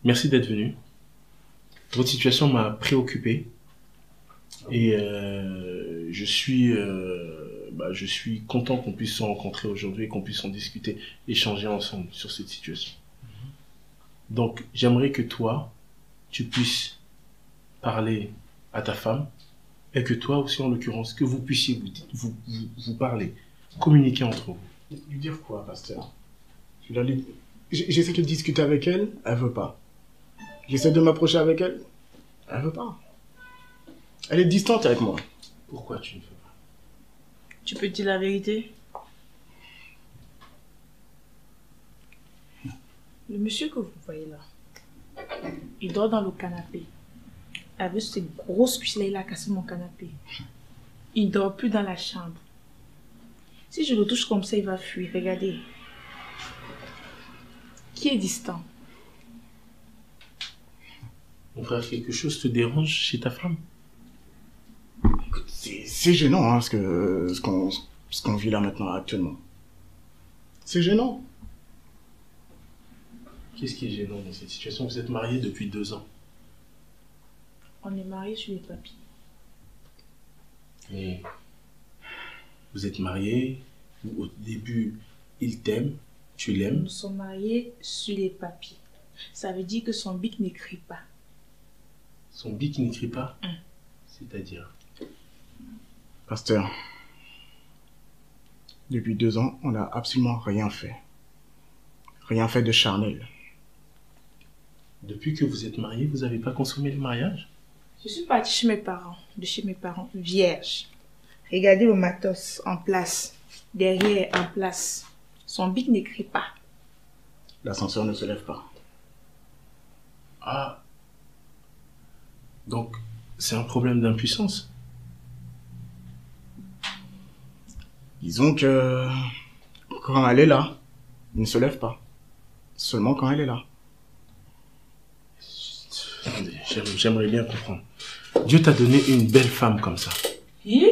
merci d'être venu. Votre situation m'a préoccupé. Et je suis content qu'on puisse se rencontrer aujourd'hui et qu'on puisse en discuter, échanger ensemble sur cette situation. Donc, j'aimerais que toi, tu puisses parler à ta femme et que toi aussi, en l'occurrence, que vous puissiez vous parler, communiquer entre vous. Lui dire quoi, pasteur? J'essaie de discuter avec elle, elle veut pas. J'essaie de m'approcher avec elle, elle veut pas. Elle est distante avec moi. Pourquoi tu ne veux pas? Tu peux dire la vérité? Le monsieur que vous voyez là, il dort dans le canapé. Avec ces grosses cuisses-là, il a cassé mon canapé. Il ne dort plus dans la chambre. Si je le touche comme ça, il va fuir. Regardez. Qui est distant? Mon frère, quelque chose te dérange chez ta femme? C'est gênant, hein, ce qu'on vit là maintenant, actuellement. C'est gênant. Qu'est-ce qui est gênant dans cette situation? Vous êtes mariés depuis 2 ans. On est mariés sur les papiers. Et vous êtes mariés, au début, il t'aime, tu l'aimes. Nous sommes mariés sur les papiers. Ça veut dire que son bic n'écrit pas. Son bic n'écrit pas? C'est-à-dire? Pasteur, depuis 2 ans, on n'a absolument rien fait. Rien fait de charnel. Depuis que vous êtes mariés, vous n'avez pas consommé le mariage? Je suis partie chez mes parents, vierge. Regardez le matos en place, derrière en place. Son bic n'écrit pas. L'ascenseur ne se lève pas. Ah. Donc, c'est un problème d'impuissance? Disons que quand elle est là, il ne se lève pas. Seulement quand elle est là. Attendez, j'aimerais bien comprendre. Dieu t'a donné une belle femme comme ça. Oui,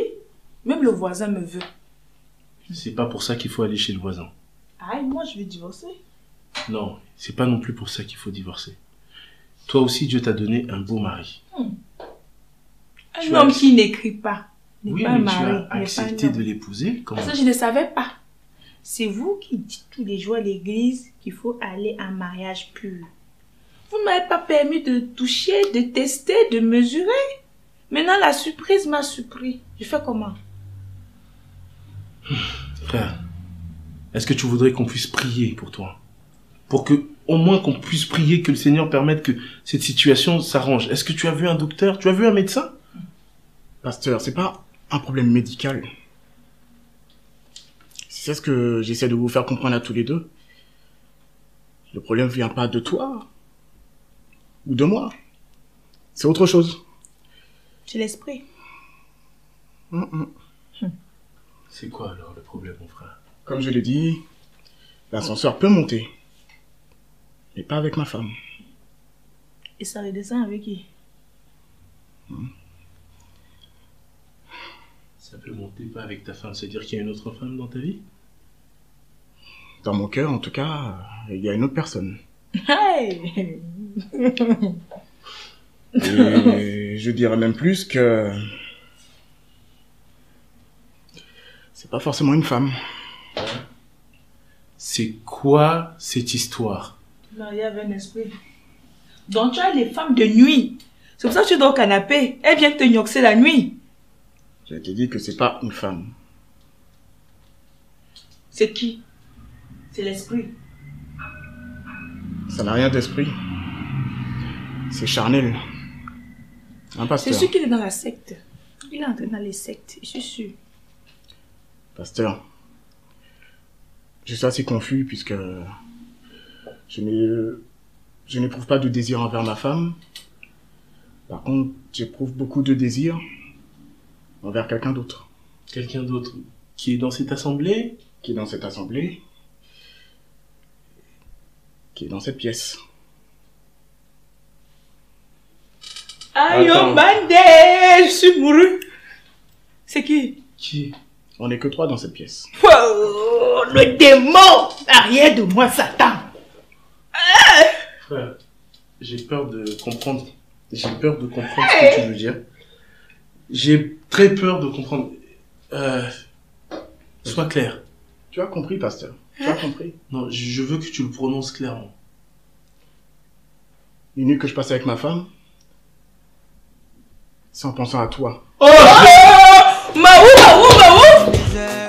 même le voisin me veut. C'est pas pour ça qu'il faut aller chez le voisin. Ah, moi je vais divorcer. Non, c'est pas non plus pour ça qu'il faut divorcer. Toi aussi, Dieu t'a donné un beau mari. Un homme qui n'écrit pas. Oui, pas mais mari, tu as accepté de l'épouser. Comment? Ça, je ne savais pas. C'est vous qui dites tous les jours à l'église qu'il faut aller en mariage pur. Vous ne m'avez pas permis de toucher, de tester, de mesurer. Maintenant, la surprise m'a surpris. Je fais comment? Frère, est-ce que tu voudrais qu'on puisse prier pour toi? Pour que, au moins qu'on puisse prier, que le Seigneur permette que cette situation s'arrange. Est-ce que tu as vu un docteur? Tu as vu un médecin? Pasteur, c'est pas un problème médical. C'est ce que j'essaie de vous faire comprendre à tous les deux. Le problème ne vient pas de toi. Ou de moi. C'est autre chose. C'est l'esprit. C'est quoi alors le problème, mon frère? Comme je l'ai dit, l'ascenseur peut monter. Mais pas avec ma femme. Et ça redescend avec qui? Ça peut monter pas avec ta femme, c'est-à-dire qu'il y a une autre femme dans ta vie? Dans mon cœur, en tout cas, il y a une autre personne. Hey! Et je dirais même plus que c'est pas forcément une femme. C'est quoi cette histoire? Marié avec un esprit. Donc tu as les femmes de nuit. C'est pour ça que tu dors au canapé. Elle vient te gnoxer la nuit. Je t'ai dit que c'est pas une femme. C'est qui? C'est l'esprit. Ça n'a rien d'esprit. C'est charnel. Un C'est pasteur. sûr qu'il est dans la secte. Il est entré dans les sectes, je suis sûr. Pasteur. Je suis assez confus puisque je n'éprouve pas de désir envers ma femme. Par contre, j'éprouve beaucoup de désir envers quelqu'un d'autre. Quelqu'un d'autre qui est dans cette assemblée? Qui est dans cette assemblée. Qui est dans cette pièce. Aïe, Attends. bandé, je suis mouru. C'est qui? Qui? On n'est que 3 dans cette pièce. Oh, le démon arrière de moi, Satan. Frère, j'ai peur de comprendre. J'ai peur de comprendre ce que tu veux dire. J'ai très peur de comprendre. Sois clair. Tu as compris, pasteur. Tu as compris. Non, je veux que tu le prononces clairement. Les nuits que je passe avec ma femme, c'est en pensant à toi. Oh! Maou, Maou, Maou!